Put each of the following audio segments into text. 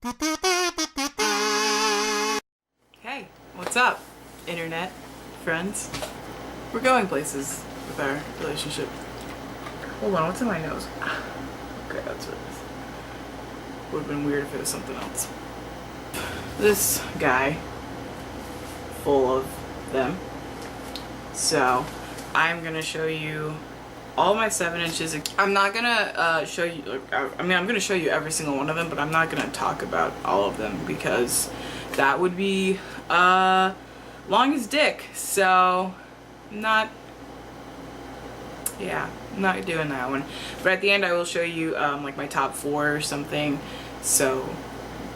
Hey, what's up, internet friends? We're going places with our relationship. Hold on, what's in my nose? Okay, that's what it is. Would have been weird if it was something else. This guy, full of them. So, I'm gonna show you all my 7 inches. I'm not gonna show you, I'm gonna show you every single one of them, but I'm not gonna talk about all of them because that would be long as dick. So, not doing that one. But at the end I will show you like my top 4 or something. So,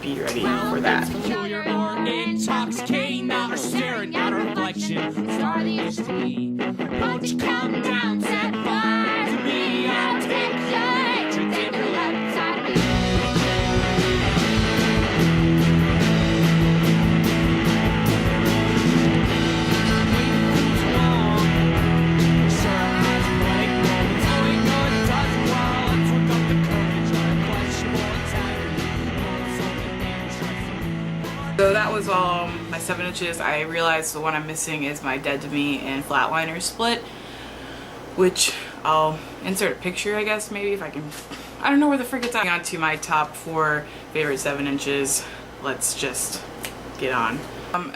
be ready for that. Peculiar or intoxicating, not her staring at her reflection. Starting is to me. Won't you come down, set fire to me? I'll take your drink in your left side of me. So that was all my 7 inches. I realized the one I'm missing is my Dead to Me and Flatliner split, which I'll insert a picture, I guess, maybe if I can. I don't know where the frick it's at. On to my top 4 favorite 7 inches. Let's just get on.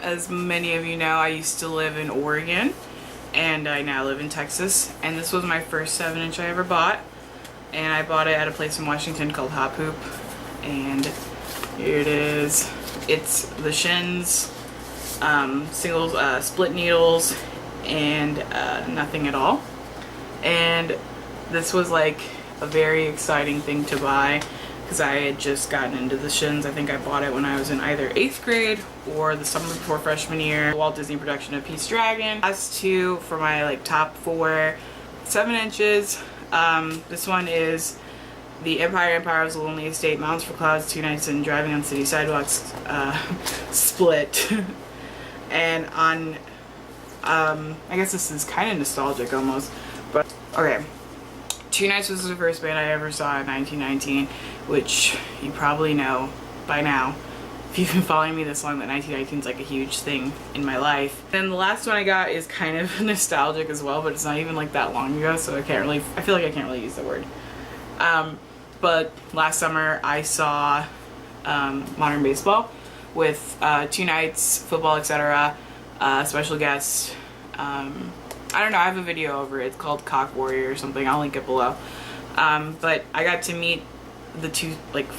As many of you know, I used to live in Oregon and I now live in Texas, and this was my first 7 inch I ever bought, and I bought it at a place in Washington called Hop Hoop, and here it is. It's the Shins, single split needles, and nothing at all. And this was like a very exciting thing to buy because I had just gotten into the Shins. I think I bought it when I was in either 8th grade or the summer before freshman year. Walt Disney production of Pete's Dragon. Last 2 for my like top 4 7 inches. This one is The Empire of the Lonely Estate, Mountains for Clouds, 2 Nights, and Driving on City Sidewalks split. And on, I guess this is kind of nostalgic almost, but okay. 2 Nights was the first band I ever saw in 1919, which you probably know by now. If you've been following me this long, that 1919 is like a huge thing in my life. Then the last one I got is kind of nostalgic as well, but it's not even like that long ago, so I feel like I can't really use the word. But last summer I saw Modern Baseball with 2 Nights, football, etc. Special guest. I don't know, I have a video over it. It's called Cock Warrior or something. I'll link it below. But I got to meet the 2 like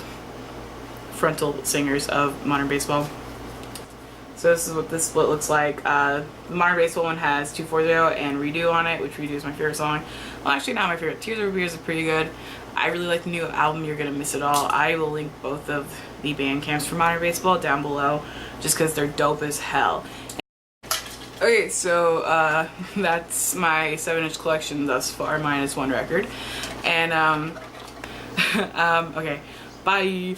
frontal singers of Modern Baseball. So this is what this split looks like. The Modern Baseball one has 240 and Redo on it, which Redo is my favorite song. Well, actually not my favorite. Tears Over Beers is pretty good. I really like the new album, You're Gonna Miss It All. I will link both of the band camps for Modern Baseball down below just because they're dope as hell. Okay, so that's my 7 inch collection thus far, minus 1 record. And, okay, bye.